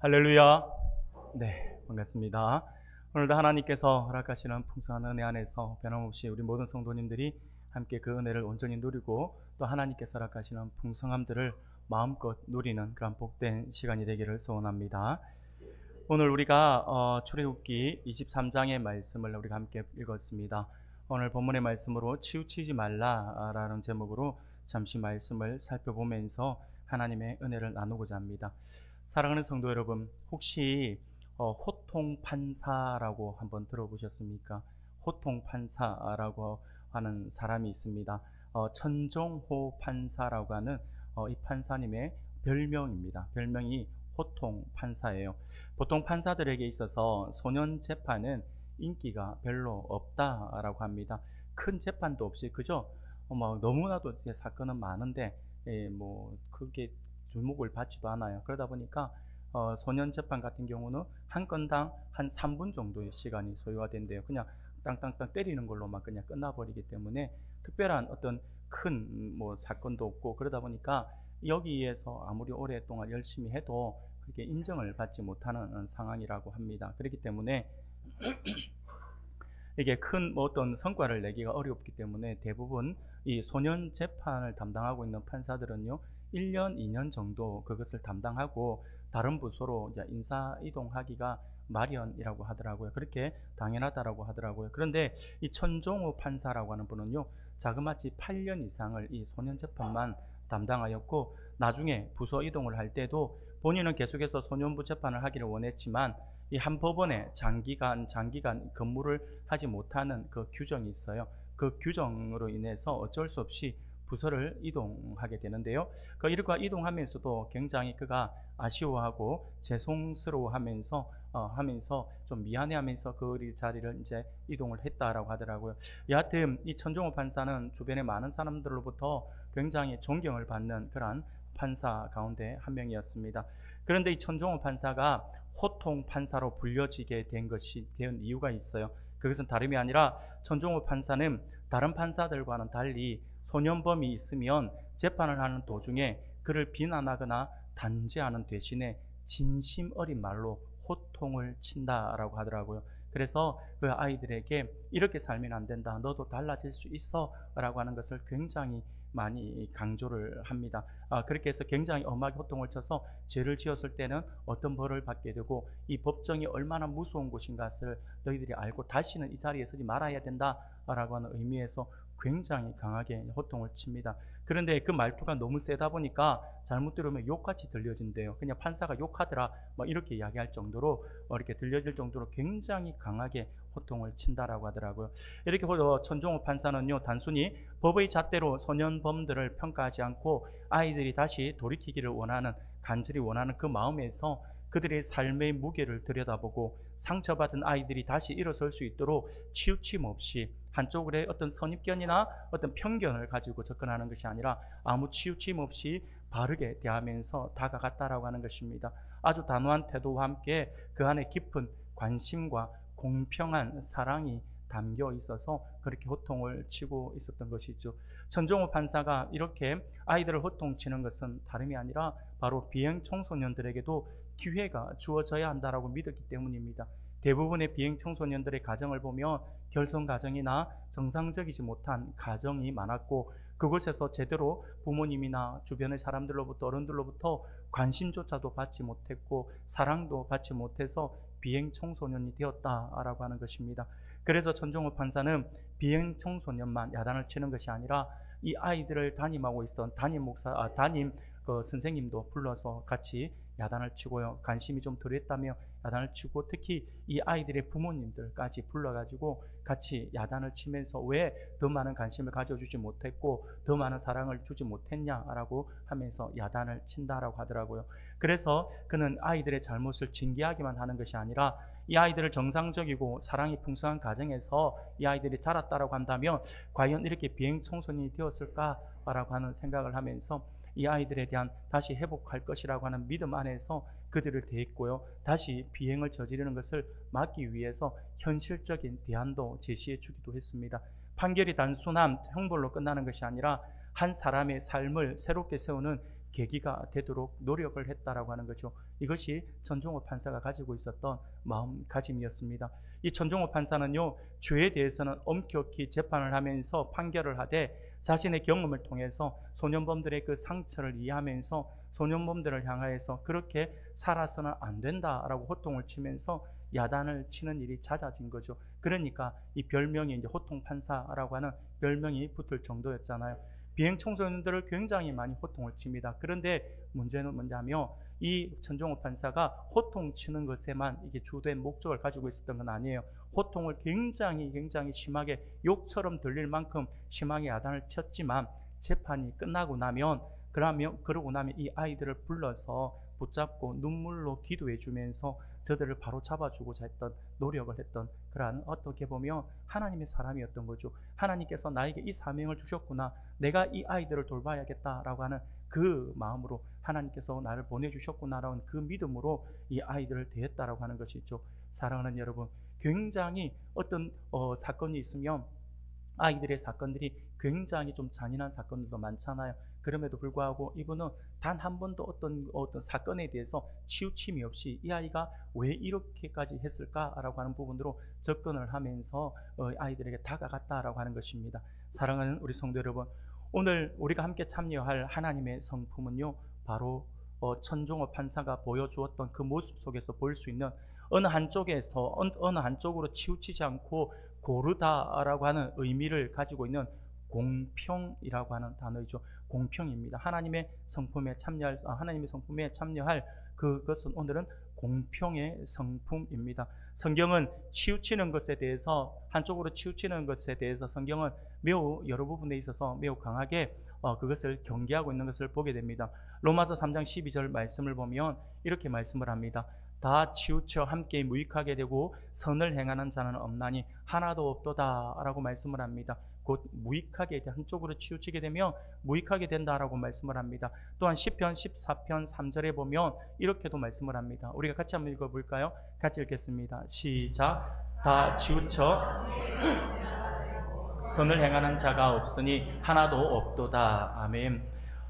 할렐루야. 네, 반갑습니다. 오늘도 하나님께서 허락하시는 풍성한 은혜 안에서 변함없이 우리 모든 성도님들이 함께 그 은혜를 온전히 누리고 또 하나님께서 허락하시는 풍성함들을 마음껏 누리는 그런 복된 시간이 되기를 소원합니다. 오늘 우리가 출애굽기 23장의 말씀을 우리가 함께 읽었습니다. 오늘 본문의 말씀으로 치우치지 말라라는 제목으로 잠시 말씀을 살펴보면서 하나님의 은혜를 나누고자 합니다. 사랑하는 성도 여러분, 혹시 호통판사라고 한번 들어보셨습니까? 호통판사라고 하는 사람이 있습니다. 천종호 판사라고 하는 이 판사님의 별명입니다. 별명이 호통판사예요. 보통 판사들에게 있어서 소년 재판은 인기가 별로 없다라고 합니다. 큰 재판도 없이 그저 너무나도 사건은 많은데 크게 주목을 받지도 않아요. 그러다 보니까 소년 재판 같은 경우는 한 건당 한 3분 정도의 시간이 소요가 된대요. 그냥 땅땅땅 때리는 걸로만 그냥 끝나버리기 때문에 특별한 어떤 큰 사건도 없고, 그러다 보니까 여기에서 아무리 오랫동안 열심히 해도 그렇게 인정을 받지 못하는 상황이라고 합니다. 그렇기 때문에 이게 큰 어떤 성과를 내기가 어렵기 때문에 대부분 이 소년 재판을 담당하고 있는 판사들은요, 1년, 2년 정도 그것을 담당하고 다른 부서로 이제 인사 이동하기가 마련이라고 하더라고요. 그렇게 당연하다라고 하더라고요. 그런데 이 천종우 판사라고 하는 분은요, 자그마치 8년 이상을 이 소년 재판만 담당하였고, 나중에 부서 이동을 할 때도 본인은 계속해서 소년부 재판을 하기를 원했지만 이 한 법원에 장기간 근무를 하지 못하는 그 규정이 있어요. 그 규정으로 인해서 어쩔 수 없이 부서를 이동하게 되는데요. 그 일과 이동하면서도 굉장히 그가 아쉬워하고 죄송스러워하면서 좀 미안해하면서 그 자리를 이제 이동을 했다라고 하더라고요. 여하튼 이 천종호 판사는 주변의 많은 사람들로부터 굉장히 존경을 받는 그러한 판사 가운데 한 명이었습니다. 그런데 이 천종호 판사가 호통 판사로 불려지게 된 이유가 있어요. 그것은 다름이 아니라 천종호 판사는 다른 판사들과는 달리 소년범이 있으면 재판을 하는 도중에 그를 비난하거나 단죄하는 대신에 진심 어린 말로 호통을 친다라고 하더라고요. 그래서 그 아이들에게 이렇게 살면 안 된다, 너도 달라질 수 있어 라고 하는 것을 굉장히 많이 강조를 합니다. 그렇게 해서 굉장히 엄하게 호통을 쳐서 죄를 지었을 때는 어떤 벌을 받게 되고, 이 법정이 얼마나 무서운 곳인 것을 너희들이 알고 다시는 이 자리에 서지 말아야 된다라고 하는 의미에서 굉장히 강하게 호통을 칩니다. 그런데 그 말투가 너무 세다 보니까 잘못 들으면 욕같이 들려진대요. 그냥 판사가 욕하더라 이렇게 이야기할 정도로 이렇게 들려질 정도로 굉장히 강하게 호통을 친다라고 하더라고요. 이렇게 천종호 판사는요, 단순히 법의 잣대로 소년범들을 평가하지 않고 아이들이 다시 돌이키기를 간절히 원하는 그 마음에서 그들의 삶의 무게를 들여다보고 상처받은 아이들이 다시 일어설 수 있도록 치우침 없이 한쪽으로의 어떤 선입견이나 어떤 편견을 가지고 접근하는 것이 아니라 아무 치우침 없이 바르게 대하면서 다가갔다라고 하는 것입니다. 아주 단호한 태도와 함께 그 안에 깊은 관심과 공평한 사랑이 담겨 있어서 그렇게 호통을 치고 있었던 것이죠. 천종호 판사가 이렇게 아이들을 호통치는 것은 다름이 아니라 바로 비행 청소년들에게도 기회가 주어져야 한다라고 믿었기 때문입니다. 대부분의 비행 청소년들의 가정을 보면 결손 가정이나 정상적이지 못한 가정이 많았고, 그곳에서 제대로 부모님이나 주변의 사람들로부터, 어른들로부터 관심조차도 받지 못했고 사랑도 받지 못해서 비행 청소년이 되었다라고 하는 것입니다. 그래서 천종호 판사는 비행 청소년만 야단을 치는 것이 아니라 이 아이들을 담임하고 있던 담임 선생님도 불러서 같이 야단을 치고요. 관심이 좀 덜했다며 야단을 치고, 특히 이 아이들의 부모님들까지 불러가지고 같이 야단을 치면서 왜 더 많은 관심을 가져주지 못했고 더 많은 사랑을 주지 못했냐라고 하면서 야단을 친다라고 하더라고요. 그래서 그는 아이들의 잘못을 징계하기만 하는 것이 아니라 이 아이들을 정상적이고 사랑이 풍성한 가정에서 이 아이들이 자랐다라고 한다면 과연 이렇게 비행 청소년이 되었을까라고 하는 생각을 하면서 이 아이들에 대한 다시 회복할 것이라고 하는 믿음 안에서 그들을 대했고요, 다시 비행을 저지르는 것을 막기 위해서 현실적인 대안도 제시해 주기도 했습니다. 판결이 단순한 형벌로 끝나는 것이 아니라 한 사람의 삶을 새롭게 세우는 계기가 되도록 노력을 했다라고 하는 거죠. 이것이 천종호 판사가 가지고 있었던 마음가짐이었습니다. 이 천종호 판사는요, 죄에 대해서는 엄격히 재판을 하면서 판결을 하되 자신의 경험을 통해서 소년범들의 그 상처를 이해하면서 소년범들을 향하여서 그렇게 살아서는 안 된다라고 호통을 치면서 야단을 치는 일이 잦아진 거죠. 그러니까 이 별명이 이제 호통 판사라고 하는 별명이 붙을 정도였잖아요. 비행 청소년들을 굉장히 많이 호통을 칩니다. 그런데 문제는 뭐냐면 이 천종호 판사가 호통 치는 것에만 이게 주된 목적을 가지고 있었던 건 아니에요. 호통을 굉장히 심하게 욕처럼 들릴 만큼 심하게 야단을 쳤지만 재판이 끝나고 나면 그러고 나면 이 아이들을 불러서 붙잡고 눈물로 기도해 주면서 저들을 바로 잡아주고자 했던, 노력을 했던 그러한, 어떻게 보면 하나님의 사람이었던 거죠. 하나님께서 나에게 이 사명을 주셨구나, 내가 이 아이들을 돌봐야겠다라고 하는 그 마음으로 하나님께서 나를 보내주셨구나라는 그 믿음으로 이 아이들을 대했다라고 하는 것이죠. 사랑하는 여러분, 굉장히 어떤 사건이 있으면 아이들의 사건들이 굉장히 좀 잔인한 사건들도 많잖아요. 그럼에도 불구하고 이분은 단 한 번도 어떤 사건에 대해서 치우침이 없이 이 아이가 왜 이렇게까지 했을까라고 하는 부분으로 접근을 하면서 아이들에게 다가갔다라고 하는 것입니다. 사랑하는 우리 성도 여러분, 오늘 우리가 함께 참여할 하나님의 성품은요, 바로 천종호 판사가 보여주었던 그 모습 속에서 볼 수 있는 어느 한쪽으로 치우치지 않고 고르다라고 하는 의미를 가지고 있는 공평이라고 하는 단어이죠. 공평입니다. 하나님의 성품에 참여할 그것은 오늘은 공평의 성품입니다. 성경은 치우치는 것에 대해서, 한쪽으로 치우치는 것에 대해서 성경은 매우 여러 부분에 있어서 매우 강하게 그것을 경계하고 있는 것을 보게 됩니다. 로마서 3장 12절 말씀을 보면 이렇게 말씀을 합니다. 다 치우쳐 함께 무익하게 되고 선을 행하는 자는 없나니 하나도 없도다 라고 말씀을 합니다. 곧 무익하게, 한쪽으로 치우치게 되면 무익하게 된다라고 말씀을 합니다. 또한 시편 14편 3절에 보면 이렇게도 말씀을 합니다. 우리가 같이 한번 읽어볼까요? 같이 읽겠습니다. 시작. 다 치우쳐 선을 행하는 자가 없으니 하나도 없도다. 아멘.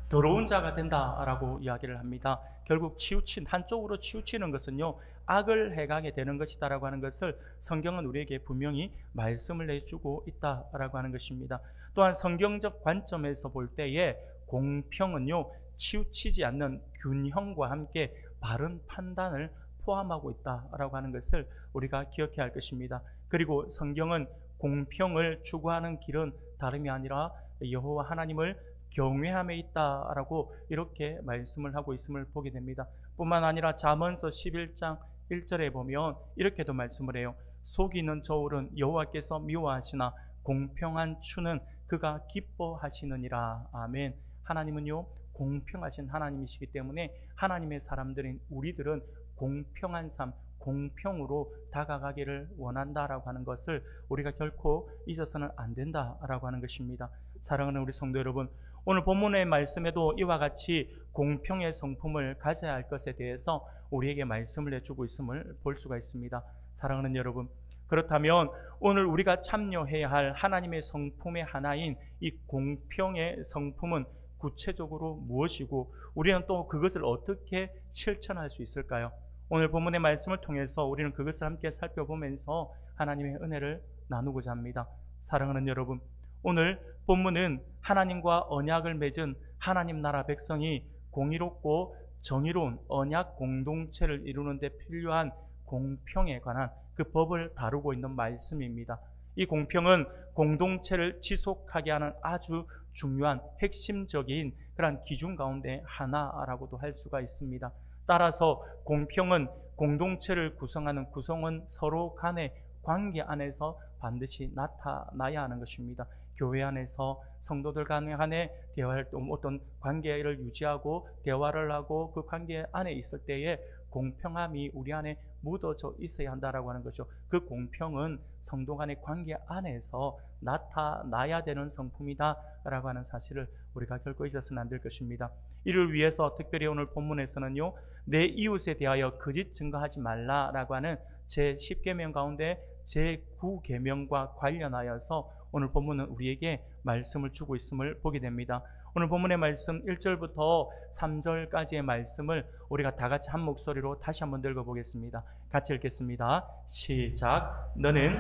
더러운 자가 된다라고 이야기를 합니다. 결국 한쪽으로 치우치는 것은요, 악을 행하게 되는 것이다라고 하는 것을 성경은 우리에게 분명히 말씀을 해주고 있다라고 하는 것입니다. 또한 성경적 관점에서 볼 때에 공평은요, 치우치지 않는 균형과 함께 바른 판단을 포함하고 있다라고 하는 것을 우리가 기억해야 할 것입니다. 그리고 성경은 공평을 추구하는 길은 다름이 아니라 여호와 하나님을 경외함에 있다라고 이렇게 말씀을 하고 있음을 보게 됩니다. 뿐만 아니라 잠언서 11장 1절에 보면 이렇게도 말씀을 해요. 속이는 저울은 여호와께서 미워하시나 공평한 추는 그가 기뻐하시느니라. 아멘. 하나님은요, 공평하신 하나님이시기 때문에 하나님의 사람들인 우리들은 공평한 삶, 공평으로 다가가기를 원한다라고 하는 것을 우리가 결코 잊어서는 안 된다라고 하는 것입니다. 사랑하는 우리 성도 여러분, 오늘 본문의 말씀에도 이와 같이 공평의 성품을 가져야 할 것에 대해서 우리에게 말씀을 해주고 있음을 볼 수가 있습니다. 사랑하는 여러분, 그렇다면 오늘 우리가 참여해야 할 하나님의 성품의 하나인 이 공평의 성품은 구체적으로 무엇이고 우리는 또 그것을 어떻게 실천할 수 있을까요? 오늘 본문의 말씀을 통해서 우리는 그것을 함께 살펴보면서 하나님의 은혜를 나누고자 합니다. 사랑하는 여러분, 오늘 본문은 하나님과 언약을 맺은 하나님 나라 백성이 공의롭고 정의로운 언약 공동체를 이루는 데 필요한 공평에 관한 그 법을 다루고 있는 말씀입니다. 이 공평은 공동체를 지속하게 하는 아주 중요한 핵심적인 그런 기준 가운데 하나라고도 할 수가 있습니다. 따라서 공평은 공동체를 구성하는 구성원 서로 간의 관계 안에서 반드시 나타나야 하는 것입니다. 교회 안에서 성도들 간의 대화할 때 어떤 관계를 유지하고 대화를 하고 그 관계 안에 있을 때에 공평함이 우리 안에 묻어져 있어야 한다라고 하는 거죠. 그 공평은 성도 간의 관계 안에서 나타나야 되는 성품이다라고 하는 사실을 우리가 결코 잊어서는 안 될 것입니다. 이를 위해서 특별히 오늘 본문에서는요, 내 이웃에 대하여 거짓 증거하지 말라라고 하는 제10계명 가운데 제9계명과 관련하여서 오늘 본문은 우리에게 말씀을 주고 있음을 보게 됩니다. 오늘 본문의 말씀 1절부터 3절까지의 말씀을 우리가 다 같이 한 목소리로 다시 한번 읽어보겠습니다. 같이 읽겠습니다. 시작. 너는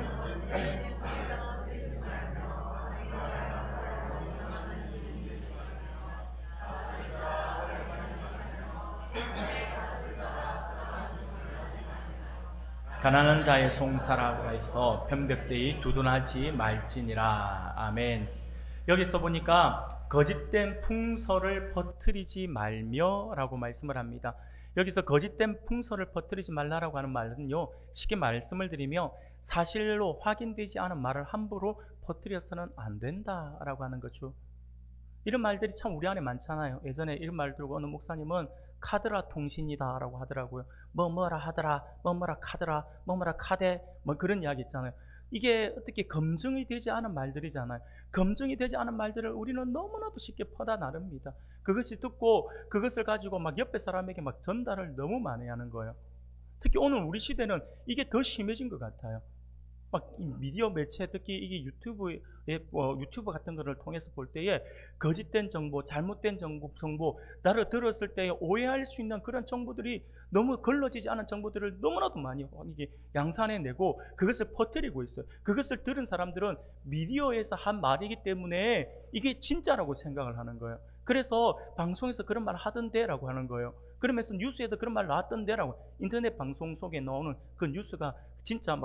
가난한 자의 송사라고 해서 변벽되이 두둔하지 말지니라. 아멘. 여기서 보니까 거짓된 풍설을 퍼뜨리지 말며 라고 말씀을 합니다. 여기서 거짓된 풍설을 퍼뜨리지 말라라고 하는 말은요, 쉽게 말씀을 드리며 사실로 확인되지 않은 말을 함부로 퍼뜨려서는 안 된다라고 하는 거죠. 이런 말들이 참 우리 안에 많잖아요. 예전에 이런 말 들고 어느 목사님은 카드라 통신이다 라고 하더라고요. 뭐뭐라 하더라, 뭐뭐라 카드라, 뭐뭐라 카데, 뭐 그런 이야기 있잖아요. 이게 어떻게 검증이 되지 않은 말들이잖아요. 검증이 되지 않은 말들을 우리는 너무나도 쉽게 퍼다 나릅니다. 그것이 듣고 그것을 가지고 막 옆에 사람에게 막 전달을 너무 많이 하는 거예요. 특히 오늘 우리 시대는 이게 더 심해진 것 같아요. 막 미디어 매체, 특히 이게 유튜브 같은 거를 통해서 볼 때에 거짓된 정보, 잘못된 정보, 나를 들었을 때 오해할 수 있는 그런 정보들이 너무 걸러지지 않은 정보들을 너무나도 많이 이게 양산해내고 그것을 퍼뜨리고 있어요. 그것을 들은 사람들은 미디어에서 한 말이기 때문에 이게 진짜라고 생각을 하는 거예요. 그래서 방송에서 그런 말 하던데라고 하는 거예요. 그러면서 뉴스에도 그런 말 나왔던데라고, 인터넷 방송 속에 나오는 그 뉴스가 진짜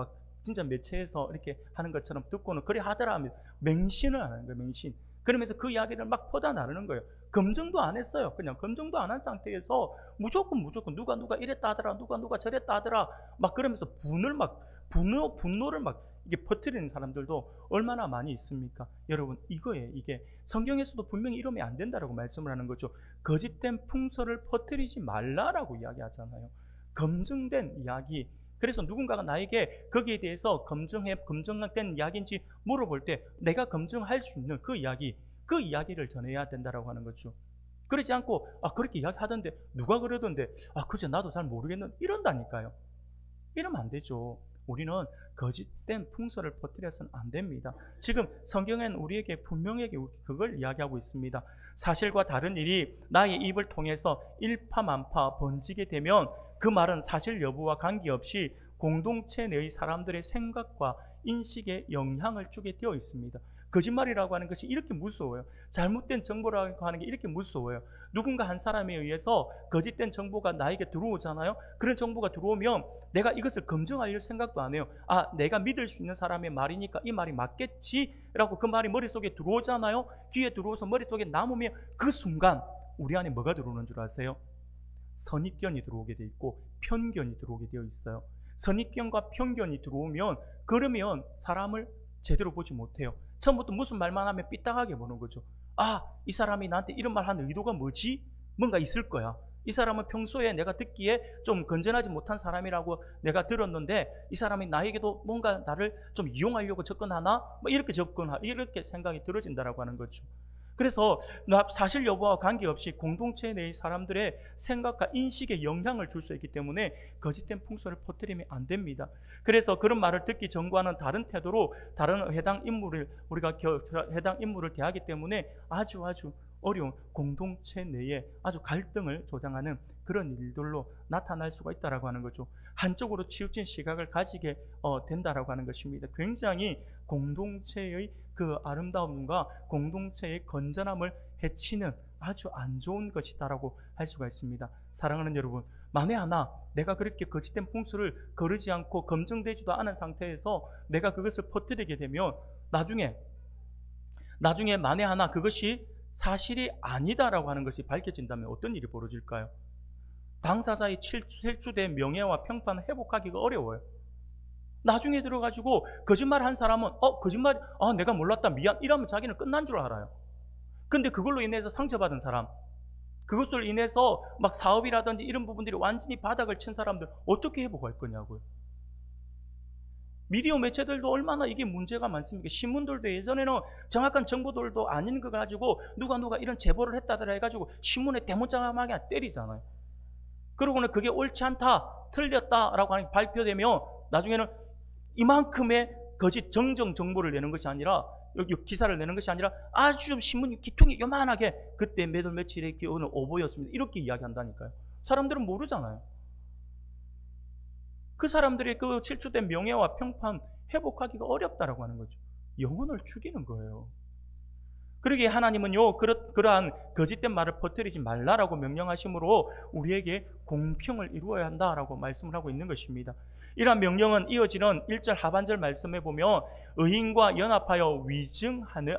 매체에서 이렇게 하는 것처럼 듣고는 그래 하더라 하면 맹신을 하는 거예요. 맹신. 그러면서 그 이야기를 막 퍼다 나르는 거예요. 검증도 안 했어요. 그냥 검증도 안 한 상태에서 무조건 누가 이랬다 하더라, 누가 저랬다 하더라, 막 그러면서 분노를 막 이게 퍼뜨리는 사람들도 얼마나 많이 있습니까? 여러분, 이거예요. 이게 성경에서도 분명히 이러면 안 된다라고 말씀을 하는 거죠. 거짓된 풍설을 퍼뜨리지 말라라고 이야기하잖아요. 검증된 이야기. 그래서 누군가가 나에게 거기에 대해서 검증된 이야기인지 물어볼 때 내가 검증할 수 있는 그 이야기를 전해야 된다라고 하는 거죠. 그러지 않고 그렇게 이야기하던데, 누가 그러던데, 그저 나도 잘 모르겠는데, 이런다니까요. 이러면 안 되죠. 우리는 거짓된 풍설을 퍼뜨려서는 안 됩니다. 지금 성경엔 우리에게 분명하게 그걸 이야기하고 있습니다. 사실과 다른 일이 나의 입을 통해서 일파만파 번지게 되면 그 말은 사실 여부와 관계없이 공동체 내의 사람들의 생각과 인식에 영향을 주게 되어 있습니다. 거짓말이라고 하는 것이 이렇게 무서워요. 잘못된 정보라고 하는 게 이렇게 무서워요. 누군가 한 사람에 의해서 거짓된 정보가 나에게 들어오잖아요. 그런 정보가 들어오면 내가 이것을 검증할 생각도 안 해요. 내가 믿을 수 있는 사람의 말이니까 이 말이 맞겠지라고 그 말이 머릿속에 들어오잖아요. 귀에 들어와서 머릿속에 남으면 그 순간 우리 안에 뭐가 들어오는 줄 아세요? 선입견이 들어오게 돼 있고 편견이 들어오게 되어 있어요. 선입견과 편견이 들어오면 그러면 사람을 제대로 보지 못해요. 처음부터 무슨 말만 하면 삐딱하게 보는 거죠. 이 사람이 나한테 이런 말 하는 의도가 뭐지? 뭔가 있을 거야. 이 사람은 평소에 내가 듣기에 좀 건전하지 못한 사람이라고 내가 들었는데 이 사람이 나에게도 뭔가 나를 좀 이용하려고 접근하나? 이렇게 생각이 들어진다라고 하는 거죠. 그래서 사실 여부와 관계없이 공동체 내의 사람들의 생각과 인식에 영향을 줄 수 있기 때문에 거짓된 풍설을 퍼뜨리면 안 됩니다. 그래서 그런 말을 듣기 전과는 다른 태도로 해당 인물을 대하기 때문에 아주 어려운 공동체 내에 아주 갈등을 조장하는 그런 일들로 나타날 수가 있다라고 하는 거죠. 한쪽으로 치우친 시각을 가지게 된다라고 하는 것입니다. 굉장히 공동체의 그 아름다움과 공동체의 건전함을 해치는 아주 안 좋은 것이다라고 할 수가 있습니다. 사랑하는 여러분, 만에 하나 내가 그렇게 거짓된 풍수를 거르지 않고 검증되지도 않은 상태에서 내가 그것을 퍼뜨리게 되면 나중에 만에 하나 그것이 사실이 아니다라고 하는 것이 밝혀진다면 어떤 일이 벌어질까요? 당사자의 실추된 명예와 평판을 회복하기가 어려워요. 나중에 들어가지고 거짓말 한 사람은 거짓말 내가 몰랐다 미안 이러면 자기는 끝난 줄 알아요. 근데 그걸로 인해서 상처받은 사람, 그것으로 인해서 막 사업이라든지 이런 부분들이 완전히 바닥을 친 사람들 어떻게 회복할 거냐고요. 미디어 매체들도 얼마나 이게 문제가 많습니까? 신문들도 예전에는 정확한 정보들도 아닌 거 가지고 누가 이런 제보를 했다더라 해가지고 신문에 대문짝하게 때리잖아요. 그러고는 그게 옳지 않다, 틀렸다라고 하는 게 발표되면 나중에는 이만큼의 거짓 정정 정보를 내는 것이 아니라 기사를 내는 것이 아니라 아주 신문 기통이 요만하게 그때 몇 월 며칠에 오늘 오보였습니다. 이렇게 이야기한다니까요. 사람들은 모르잖아요. 그 사람들의 그 실추된 명예와 평판 회복하기가 어렵다라고 하는 거죠. 영혼을 죽이는 거예요. 그러기에 하나님은요, 그러한 거짓된 말을 퍼뜨리지 말라라고 명령하심으로 우리에게 공평을 이루어야 한다라고 말씀을 하고 있는 것입니다. 이러한 명령은 이어지는 1절 하반절 말씀에 보면 의인과 연합하여 위증하는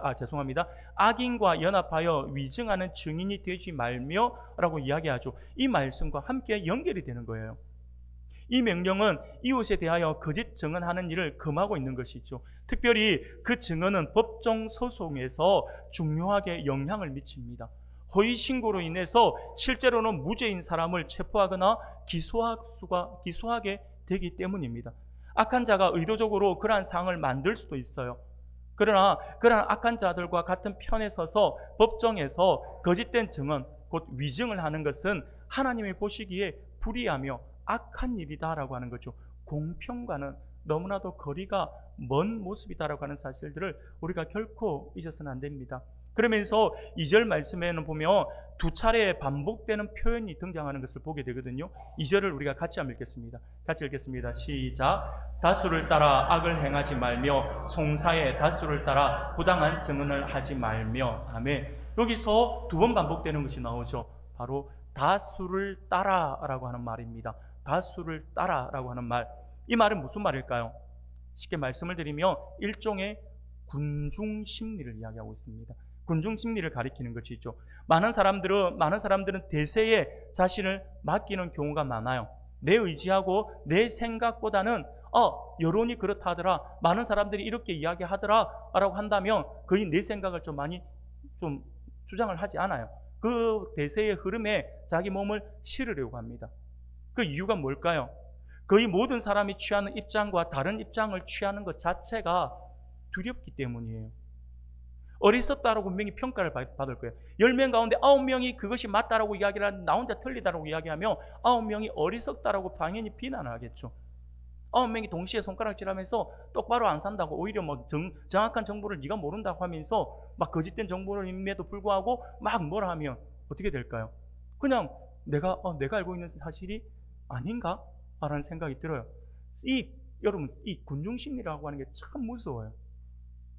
악인과 연합하여 위증하는 증인이 되지 말며라고 이야기하죠. 이 말씀과 함께 연결이 되는 거예요. 이 명령은 이웃에 대하여 거짓 증언하는 일을 금하고 있는 것이죠. 특별히 그 증언은 법정 소송에서 중요하게 영향을 미칩니다. 허위 신고로 인해서 실제로는 무죄인 사람을 체포하거나 기소하게 되기 때문입니다. 악한 자가 의도적으로 그러한 상황을 만들 수도 있어요. 그러나 그러한 악한 자들과 같은 편에 서서 법정에서 거짓된 증언, 곧 위증을 하는 것은 하나님이 보시기에 불의하며 악한 일이다라고 하는 거죠. 공평과는 너무나도 거리가 먼 모습이다라고 하는 사실들을 우리가 결코 잊어서는 안 됩니다. 그러면서 2절 말씀에는 보면 두 차례 반복되는 표현이 등장하는 것을 보게 되거든요. 2절을 우리가 같이 한번 읽겠습니다. 같이 읽겠습니다. 시작. 다수를 따라 악을 행하지 말며 송사의 다수를 따라 부당한 증언을 하지 말며. 아멘. 여기서 두 번 반복되는 것이 나오죠. 바로 다수를 따라라고 하는 말입니다. 다수를 따라라고 하는 말. 이 말은 무슨 말일까요? 쉽게 말씀을 드리면 일종의 군중심리를 이야기하고 있습니다. 군중심리를 가리키는 것이죠. 많은 사람들은 대세에 자신을 맡기는 경우가 많아요. 내 의지하고 내 생각보다는 여론이 그렇다 하더라, 많은 사람들이 이렇게 이야기하더라 라고 한다면 거의 내 생각을 좀 많이 주장을 하지 않아요. 그 대세의 흐름에 자기 몸을 실으려고 합니다. 그 이유가 뭘까요? 거의 모든 사람이 취하는 입장과 다른 입장을 취하는 것 자체가 두렵기 때문이에요. 어리석다라고 분명히 평가를 받을 거예요. 10명 가운데 9명이 그것이 맞다라고 이야기를 하는데 나 혼자 틀리다라고 이야기하면 9명이 어리석다라고 당연히 비난을 하겠죠. 9명이 동시에 손가락질하면서 똑바로 안 산다고, 오히려 정확한 정보를 네가 모른다고 하면서 막 거짓된 정보임에도 불구하고 막 뭐라 하면 어떻게 될까요? 그냥 내가 알고 있는 사실이 아닌가? 라는 생각이 들어요. 여러분, 이 군중심리라고 하는 게 참 무서워요.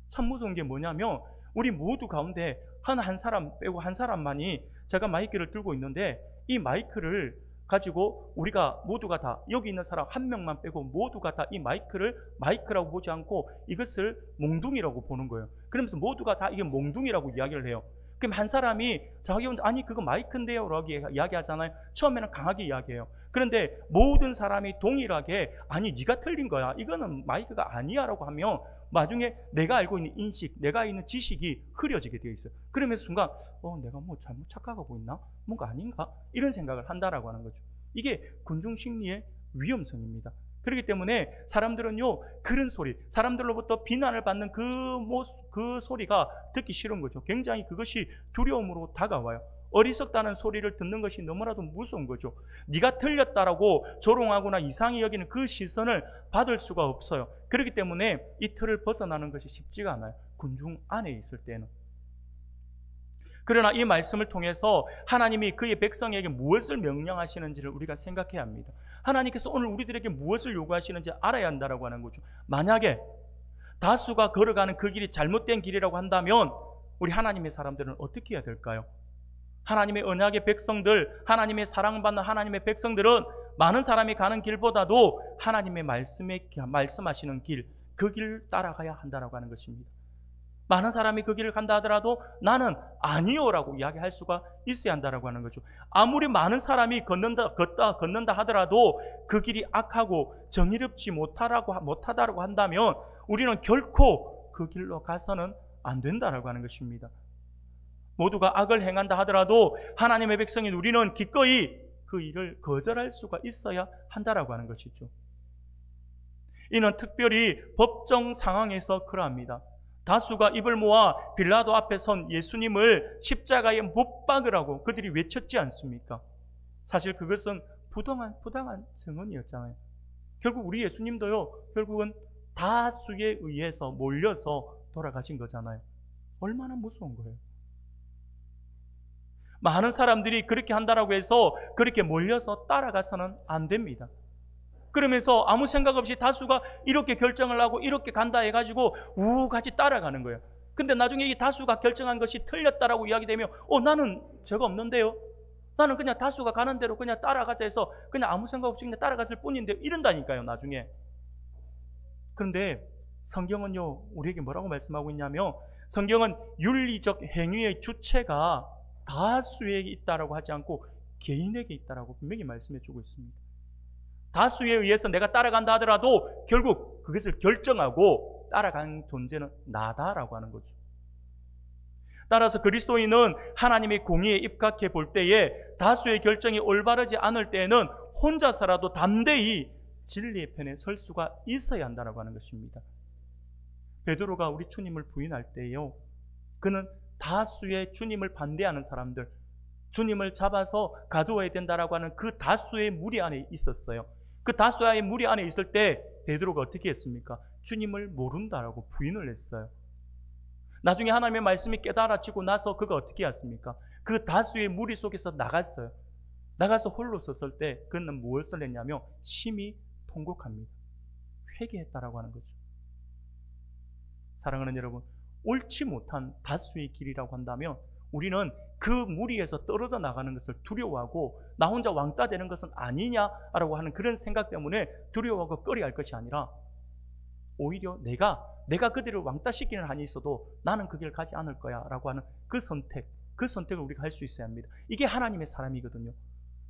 참 무서운 게 뭐냐면 우리 모두 가운데 한 사람 빼고 한 사람만이, 제가 마이크를 들고 있는데 이 마이크를 가지고 우리가 모두가 다, 여기 있는 사람 한 명만 빼고 모두가 다 이 마이크를 마이크라고 보지 않고 이것을 몽둥이라고 보는 거예요. 그러면서 모두가 다 이게 몽둥이라고 이야기를 해요. 그럼 한 사람이 자기 혼자 아니 그거 마이크인데요 라고 이야기하잖아요. 처음에는 강하게 이야기해요. 그런데 모든 사람이 동일하게 아니 네가 틀린 거야, 이거는 마이크가 아니야 라고 하면 나중에 내가 알고 있는 인식, 내가 있는 지식이 흐려지게 되어 있어요. 그러면서 순간 내가 뭐 잘못 착각하고 있나? 뭔가 아닌가? 이런 생각을 한다라고 하는 거죠. 이게 군중심리의 위험성입니다. 그렇기 때문에 사람들은요, 그런 소리, 사람들로부터 비난을 받는 그 소리가 듣기 싫은 거죠. 굉장히 그것이 두려움으로 다가와요. 어리석다는 소리를 듣는 것이 너무나도 무서운 거죠. 네가 틀렸다라고 조롱하거나 이상히 여기는 그 시선을 받을 수가 없어요. 그렇기 때문에 이 틀을 벗어나는 것이 쉽지가 않아요. 군중 안에 있을 때는. 그러나 이 말씀을 통해서 하나님이 그의 백성에게 무엇을 명령하시는지를 우리가 생각해야 합니다. 하나님께서 오늘 우리들에게 무엇을 요구하시는지 알아야 한다라고 하는 거죠. 만약에 다수가 걸어가는 그 길이 잘못된 길이라고 한다면 우리 하나님의 사람들은 어떻게 해야 될까요? 하나님의 언약의 백성들, 하나님의 사랑받는 하나님의 백성들은 많은 사람이 가는 길보다도 하나님의 말씀하시는 길, 그 길을 따라가야 한다라고 하는 것입니다. 많은 사람이 그 길을 간다 하더라도 나는 아니요라고 이야기할 수가 있어야 한다라고 하는 거죠. 아무리 많은 사람이 걷는다 하더라도 그 길이 악하고 정의롭지 못하다라고 한다면 우리는 결코 그 길로 가서는 안 된다라고 하는 것입니다. 모두가 악을 행한다 하더라도 하나님의 백성인 우리는 기꺼이 그 일을 거절할 수가 있어야 한다라고 하는 것이죠. 이는 특별히 법정 상황에서 그러합니다. 다수가 입을 모아 빌라도 앞에 선 예수님을 십자가에 못 박으라고 그들이 외쳤지 않습니까? 사실 그것은 부당한 증언이었잖아요. 결국 우리 예수님도요, 결국은 다수에 의해서 몰려서 돌아가신 거잖아요. 얼마나 무서운 거예요. 많은 사람들이 그렇게 한다라고 해서 그렇게 몰려서 따라가서는 안 됩니다. 그러면서 아무 생각 없이 다수가 이렇게 결정을 하고 이렇게 간다 해가지고 같이 따라가는 거예요. 근데 나중에 이 다수가 결정한 것이 틀렸다라고 이야기되면 나는 죄가 없는데요. 나는 그냥 다수가 가는 대로 그냥 따라가자 해서 그냥 아무 생각 없이 그냥 따라갔을 뿐인데 이런다니까요, 나중에. 그런데 성경은요, 우리에게 뭐라고 말씀하고 있냐면, 성경은 윤리적 행위의 주체가 다수에게 있다라고 하지 않고 개인에게 있다라고 분명히 말씀해 주고 있습니다. 다수에 의해서 내가 따라간다 하더라도 결국 그것을 결정하고 따라간 존재는 나다라고 하는 거죠. 따라서 그리스도인은 하나님의 공의에 입각해 볼 때에 다수의 결정이 올바르지 않을 때에는 혼자서라도 담대히 진리의 편에 설 수가 있어야 한다고 하는 것입니다. 베드로가 우리 주님을 부인할 때에요, 그는 다수의 주님을 반대하는 사람들, 주님을 잡아서 가두어야 된다라고 하는 그 다수의 무리 안에 있었어요. 그 다수의 무리 안에 있을 때 베드로가 어떻게 했습니까? 주님을 모른다라고 부인을 했어요. 나중에 하나님의 말씀이 깨달아지고 나서 그가 어떻게 했습니까? 그 다수의 무리 속에서 나갔어요. 나가서 홀로 섰을 때 그는 무엇을 했냐면 심히 통곡합니다. 회개했다라고 하는 거죠. 사랑하는 여러분, 옳지 못한 다수의 길이라고 한다면 우리는 그 무리에서 떨어져 나가는 것을 두려워하고 나 혼자 왕따 되는 것은 아니냐라고 하는 그런 생각 때문에 두려워하고 꺼려할 것이 아니라 오히려 내가 그들을 왕따시키는 한이 있어도 나는 그 길을 가지 않을 거야 라고 하는 그 선택을 우리가 할 수 있어야 합니다. 이게 하나님의 사람이거든요.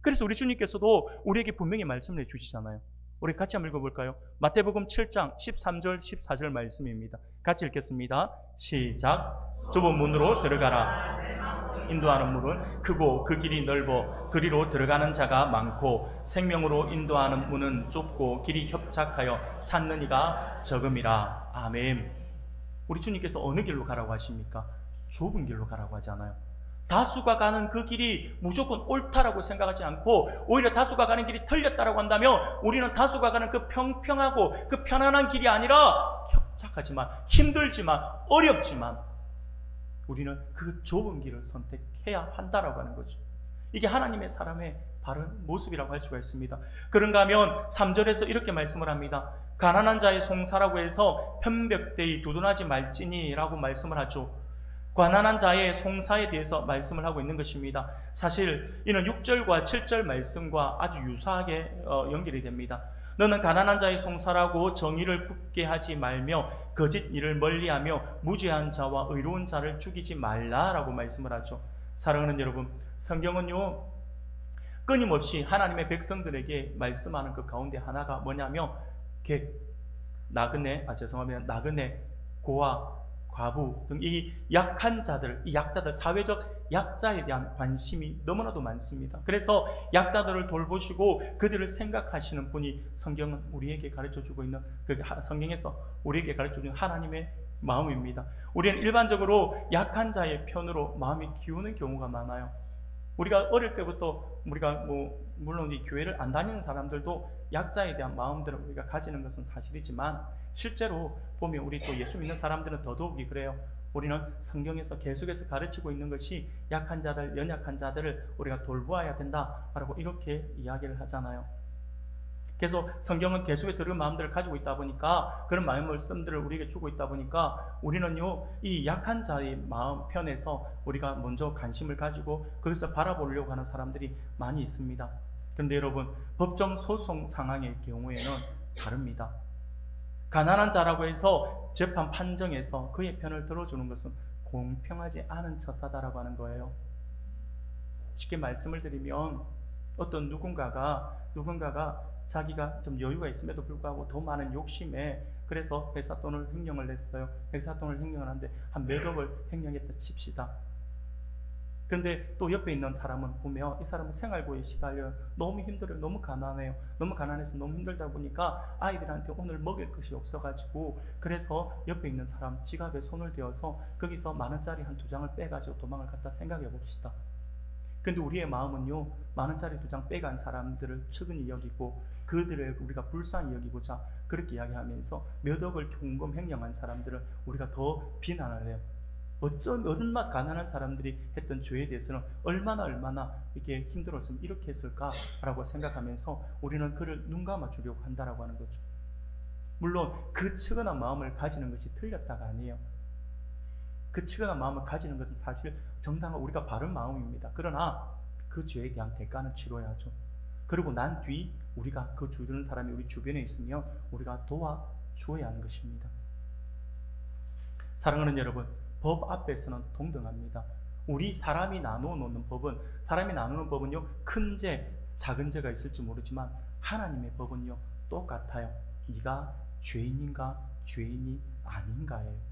그래서 우리 주님께서도 우리에게 분명히 말씀을 해주시잖아요. 우리 같이 한번 읽어볼까요? 마태복음 7장 13절 14절 말씀입니다. 같이 읽겠습니다. 시작. 좁은 문으로 들어가라. 인도하는 문은 크고 그 길이 넓어 그리로 들어가는 자가 많고 생명으로 인도하는 문은 좁고 길이 협착하여 찾는 이가 적음이라. 아멘. 우리 주님께서 어느 길로 가라고 하십니까? 좁은 길로 가라고 하지 않아요. 다수가 가는 그 길이 무조건 옳다라고 생각하지 않고 오히려 다수가 가는 길이 틀렸다라고 한다면 우리는 다수가 가는 그 평평하고 그 편안한 길이 아니라 협착하지만 힘들지만 어렵지만 우리는 그 좁은 길을 선택해야 한다라고 하는 거죠. 이게 하나님의 사람의 바른 모습이라고 할 수가 있습니다. 그런가 하면 3절에서 이렇게 말씀을 합니다. 가난한 자의 송사라고 해서 편벽되이 두둔하지 말지니라고 말씀을 하죠. 가난한 자의 송사에 대해서 말씀을 하고 있는 것입니다. 사실 이는 6절과 7절 말씀과 아주 유사하게 연결이 됩니다. 너는 가난한 자의 송사라고 정의를 붙게 하지 말며 거짓 일을 멀리하며 무죄한 자와 의로운 자를 죽이지 말라라고 말씀을 하죠. 사랑하는 여러분, 성경은요 끊임없이 하나님의 백성들에게 말씀하는 그 가운데 하나가 뭐냐면 나그네, 고아, 과부 등 이 약한 자들, 이 약자들, 사회적 약자에 대한 관심이 너무나도 많습니다. 그래서 약자들을 돌보시고 그들을 생각하시는 분이 성경은 우리에게 가르쳐주고 있는 성경에서 우리에게 가르쳐주는 하나님의 마음입니다. 우리는 일반적으로 약한 자의 편으로 마음이 기우는 경우가 많아요. 우리가 어릴 때부터 우리가 물론 이 교회를 안 다니는 사람들도 약자에 대한 마음들을 우리가 가지는 것은 사실이지만 실제로 보면 우리 또 예수 믿는 사람들은 더더욱이 그래요. 우리는 성경에서 계속해서 가르치고 있는 것이 약한 자들, 연약한 자들을 우리가 돌보아야 된다라고 이렇게 이야기를 하잖아요. 그래서 성경은 계속해서 그런 마음들을 가지고 있다 보니까 그런 말씀들을 우리에게 주고 있다 보니까 우리는요 이 약한 자의 마음 편에서 우리가 먼저 관심을 가지고 그것을 바라보려고 하는 사람들이 많이 있습니다. 그런데 여러분, 법정 소송 상황의 경우에는 다릅니다. 가난한 자라고 해서 재판 판정에서 그의 편을 들어주는 것은 공평하지 않은 처사다라고 하는 거예요. 쉽게 말씀을 드리면 어떤 누군가가 자기가 좀 여유가 있음에도 불구하고 더 많은 욕심에 그래서 회사 돈을 횡령을 했어요. 회사 돈을 횡령을 하는데 한 몇억을 횡령했다 칩시다. 그런데 또 옆에 있는 사람은 보면 이 사람은 생활고에 시달려요. 너무 힘들어요. 너무 가난해요. 너무 가난해서 너무 힘들다 보니까 아이들한테 오늘 먹일 것이 없어가지고 그래서 옆에 있는 사람 지갑에 손을 대어서 거기서 10,000원짜리 한 2장을 빼가지고 도망을 갔다 생각해 봅시다. 근데 우리의 마음은요, 만 원짜리 2장 빼간 사람들을 측은히 여기고 그들을 우리가 불쌍히 여기고자 그렇게 이야기하면서 몇 억을 공금 횡령한 사람들을 우리가 더 비난을 해요. 얼마 가난한 사람들이 했던 죄에 대해서는 얼마나 이게 힘들었으면 이렇게 했을까라고 생각하면서 우리는 그를 눈 감아주려고 한다라고 하는 거죠. 물론 그 측은한 마음을 가지는 것이 틀렸다가 아니에요. 그 측은한 마음을 가지는 것은 사실 정당한 우리가 바른 마음입니다. 그러나 그 죄에 대한 대가는 치러야죠. 그리고 난 뒤 우리가 그 주는 사람이 우리 주변에 있으면 우리가 도와주어야 하는 것입니다. 사랑하는 여러분, 법 앞에서는 동등합니다. 우리 사람이 나누는 법은요, 큰 죄, 작은 죄가 있을지 모르지만 하나님의 법은요 똑같아요. 네가 죄인인가 죄인이 아닌가예요.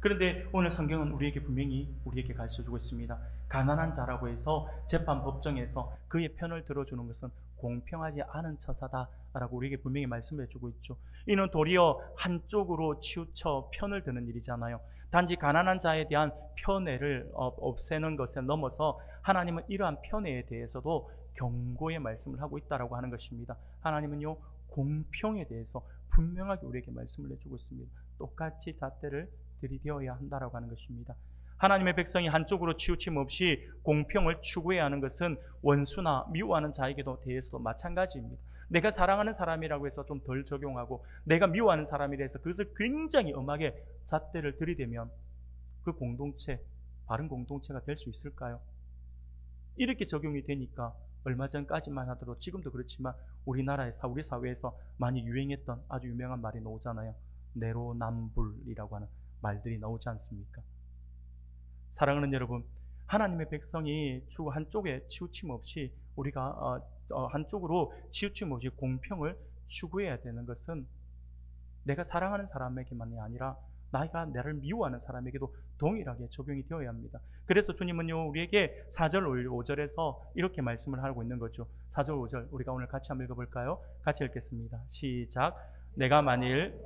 그런데 오늘 성경은 분명히 우리에게 가르쳐주고 있습니다. 가난한 자라고 해서 재판 법정에서 그의 편을 들어주는 것은 공평하지 않은 처사다라고 우리에게 분명히 말씀해주고 있죠. 이는 도리어 한쪽으로 치우쳐 편을 드는 일이잖아요. 단지 가난한 자에 대한 편애를 없애는 것에 넘어서 하나님은 이러한 편애에 대해서도 경고의 말씀을 하고 있다라고 하는 것입니다. 하나님은요, 공평에 대해서 분명하게 우리에게 말씀을 해주고 있습니다. 똑같이 잣대를 들이대어야 한다라고 하는 것입니다. 하나님의 백성이 한쪽으로 치우침 없이 공평을 추구해야 하는 것은 원수나 미워하는 자에게도 대해서도 마찬가지입니다. 내가 사랑하는 사람이라고 해서 좀 덜 적용하고 내가 미워하는 사람이라 해서 그것을 굉장히 엄하게 잣대를 들이대면 그 공동체, 바른 공동체가 될 수 있을까요? 이렇게 적용이 되니까 얼마 전까지만 하더라도 지금도 그렇지만 우리 사회에서 많이 유행했던 아주 유명한 말이 나오잖아요. 내로남불이라고 하는 말들이 나오지 않습니까? 사랑하는 여러분, 하나님의 백성이 한쪽에 치우침 없이 우리가 한쪽으로 치우침 없이 공평을 추구해야 되는 것은 내가 사랑하는 사람에게만이 아니라 나를 미워하는 사람에게도 동일하게 적용이 되어야 합니다. 그래서 주님은요, 우리에게 4절 5절에서 이렇게 말씀을 하고 있는 거죠. 4절 5절 우리가 오늘 같이 한번 읽어볼까요? 같이 읽겠습니다. 시작. 내가 만일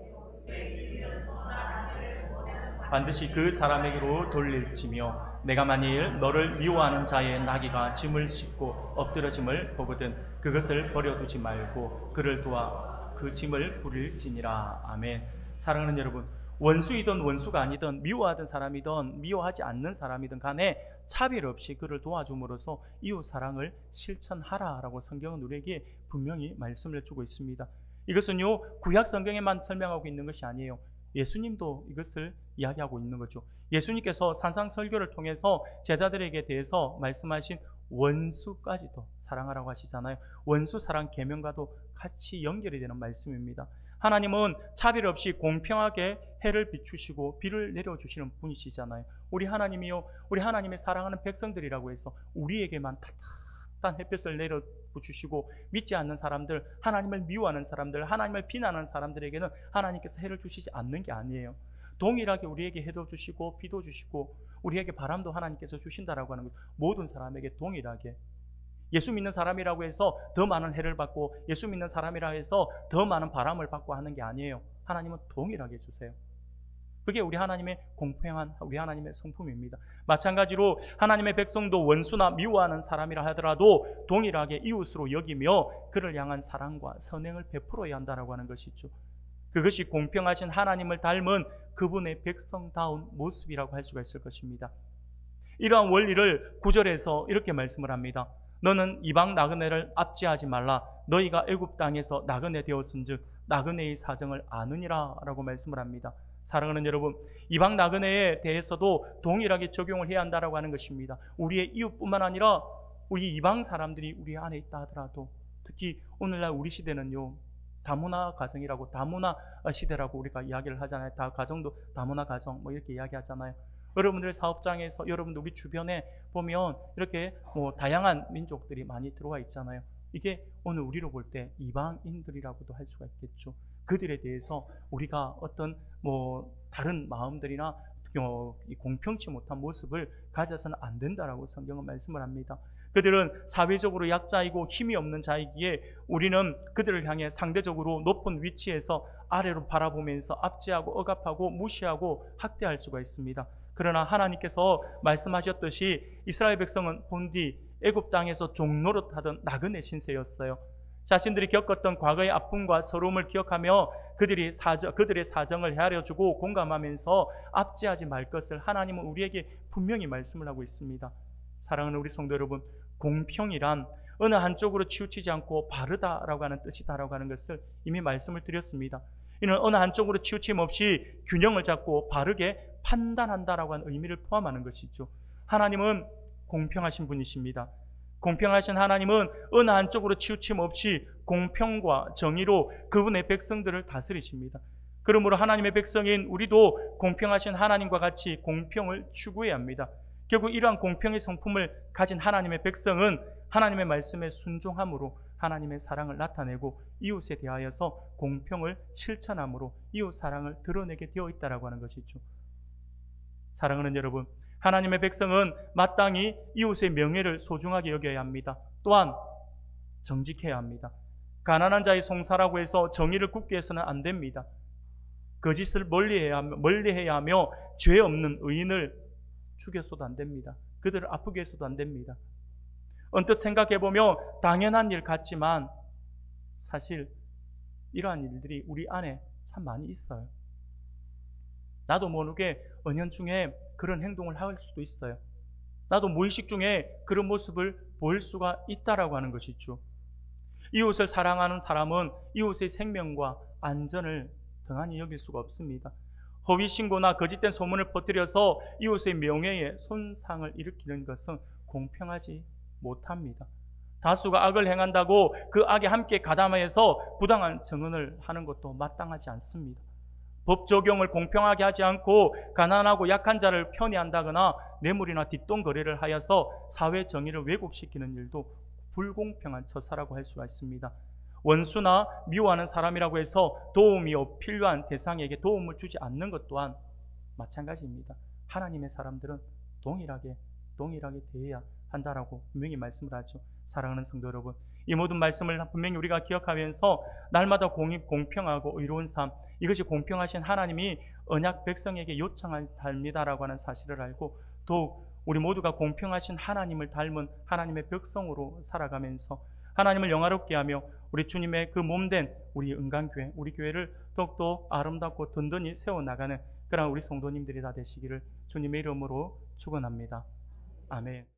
반드시 그 사람에게로 돌릴지며 내가 만일 너를 미워하는 자의 나귀가 짐을 싣고 엎드러짐을 보거든 그것을 버려두지 말고 그를 도와 그 짐을 부릴지니라. 아멘. 사랑하는 여러분, 원수이든 원수가 아니든 미워하던 사람이든 미워하지 않는 사람이든 간에 차별 없이 그를 도와줌으로써 이웃 사랑을 실천하라라고 성경은 우리에게 분명히 말씀을 해주고 있습니다. 이것은요, 구약 성경에만 설명하고 있는 것이 아니에요. 예수님도 이것을 이야기하고 있는 거죠. 예수님께서 산상설교를 통해서 제자들에게 대해서 말씀하신 원수까지도 사랑하라고 하시잖아요. 원수 사랑 계명과도 같이 연결이 되는 말씀입니다. 하나님은 차별 없이 공평하게 해를 비추시고 비를 내려주시는 분이시잖아요. 우리 하나님이요, 우리 하나님의 사랑하는 백성들이라고 해서 우리에게만 따뜻한 햇볕을 내려주시고 믿지 않는 사람들, 하나님을 미워하는 사람들, 하나님을 비난하는 사람들에게는 하나님께서 해를 주시지 않는 게 아니에요. 동일하게 우리에게 해도 주시고 비도 주시고 우리에게 바람도 하나님께서 주신다라고 하는 것, 모든 사람에게 동일하게. 예수 믿는 사람이라고 해서 더 많은 해를 받고 예수 믿는 사람이라 해서 더 많은 바람을 받고 하는 게 아니에요. 하나님은 동일하게 주세요. 그게 우리 하나님의 공평한 우리 하나님의 성품입니다. 마찬가지로 하나님의 백성도 원수나 미워하는 사람이라 하더라도 동일하게 이웃으로 여기며 그를 향한 사랑과 선행을 베풀어야 한다라고 하는 것이죠. 그것이 공평하신 하나님을 닮은 그분의 백성다운 모습이라고 할 수가 있을 것입니다. 이러한 원리를 9절에서 이렇게 말씀을 합니다. 너는 이방 나그네를 압제하지 말라. 너희가 애굽 땅에서 나그네 되었은즉 나그네의 사정을 아느니라 라고 말씀을 합니다. 사랑하는 여러분, 이방 나그네에 대해서도 동일하게 적용을 해야 한다라고 하는 것입니다. 우리의 이웃뿐만 아니라 우리 이방 사람들이 우리 안에 있다 하더라도, 특히 오늘날 우리 시대는요, 다문화 가정이라고, 다문화 시대라고 우리가 이야기를 하잖아요. 다 가정도 다문화 가정 이렇게 이야기하잖아요. 여러분들의 사업장에서, 여러분들 우리 주변에 보면 이렇게 다양한 민족들이 많이 들어와 있잖아요. 이게 오늘 우리로 볼 때 이방인들이라고도 할 수가 있겠죠. 그들에 대해서 우리가 어떤 다른 마음들이나 공평치 못한 모습을 가져서는 안 된다라고 성경은 말씀을 합니다. 그들은 사회적으로 약자이고 힘이 없는 자이기에 우리는 그들을 향해 상대적으로 높은 위치에서 아래로 바라보면서 압제하고 억압하고 무시하고 학대할 수가 있습니다. 그러나 하나님께서 말씀하셨듯이 이스라엘 백성은 본디 애굽 땅에서 종노릇하던 나그네 신세였어요. 자신들이 겪었던 과거의 아픔과 서러움을 기억하며 그들의 사정을 헤아려주고 공감하면서 압제하지 말 것을 하나님은 우리에게 분명히 말씀을 하고 있습니다. 사랑하는 우리 성도 여러분, 공평이란 어느 한쪽으로 치우치지 않고 바르다라고 하는 뜻이다라고 하는 것을 이미 말씀을 드렸습니다. 이는 어느 한쪽으로 치우침 없이 균형을 잡고 바르게 판단한다라고 하는 의미를 포함하는 것이죠. 하나님은 공평하신 분이십니다. 공평하신 하나님은 어느 한쪽으로 치우침 없이 공평과 정의로 그분의 백성들을 다스리십니다. 그러므로 하나님의 백성인 우리도 공평하신 하나님과 같이 공평을 추구해야 합니다. 결국 이러한 공평의 성품을 가진 하나님의 백성은 하나님의 말씀에 순종함으로 하나님의 사랑을 나타내고 이웃에 대하여서 공평을 실천함으로 이웃 사랑을 드러내게 되어 있다라고 하는 것이죠. 사랑하는 여러분, 하나님의 백성은 마땅히 이웃의 명예를 소중하게 여겨야 합니다. 또한 정직해야 합니다. 가난한 자의 송사라고 해서 정의를 굽게 해서는 안 됩니다. 거짓을 멀리해야 하며 죄 없는 의인을 죽여서도 안 됩니다. 그들을 아프게 해서도 안 됩니다. 언뜻 생각해보면 당연한 일 같지만 사실 이러한 일들이 우리 안에 참 많이 있어요. 나도 모르게 은연중에 그런 행동을 할 수도 있어요. 나도 무의식 중에 그런 모습을 보일 수가 있다라고 하는 것이죠. 이웃을 사랑하는 사람은 이웃의 생명과 안전을 등한히 여길 수가 없습니다. 허위 신고나 거짓된 소문을 퍼뜨려서 이웃의 명예에 손상을 일으키는 것은 공평하지 못합니다. 다수가 악을 행한다고 그 악에 함께 가담하여서 부당한 증언을 하는 것도 마땅하지 않습니다. 법 적용을 공평하게 하지 않고 가난하고 약한 자를 편애한다거나 뇌물이나 뒷돈거래를 하여서 사회 정의를 왜곡시키는 일도 불공평한 처사라고 할 수가 있습니다. 원수나 미워하는 사람이라고 해서 도움이 필요한 대상에게 도움을 주지 않는 것 또한 마찬가지입니다. 하나님의 사람들은 동일하게 대해야 한다라고 분명히 말씀을 하죠. 사랑하는 성도 여러분, 이 모든 말씀을 분명히 우리가 기억하면서 날마다 공평하고 의로운 삶, 이것이 공평하신 하나님이 언약 백성에게 요청한 삶이다라고 하는 사실을 알고 더욱 우리 모두가 공평하신 하나님을 닮은 하나님의 백성으로 살아가면서 하나님을 영화롭게 하며 우리 주님의 그 몸된 우리 은강교회, 우리 교회를 더욱더 아름답고 든든히 세워나가는 그런 우리 성도님들이 다 되시기를 주님의 이름으로 축원합니다. 아멘.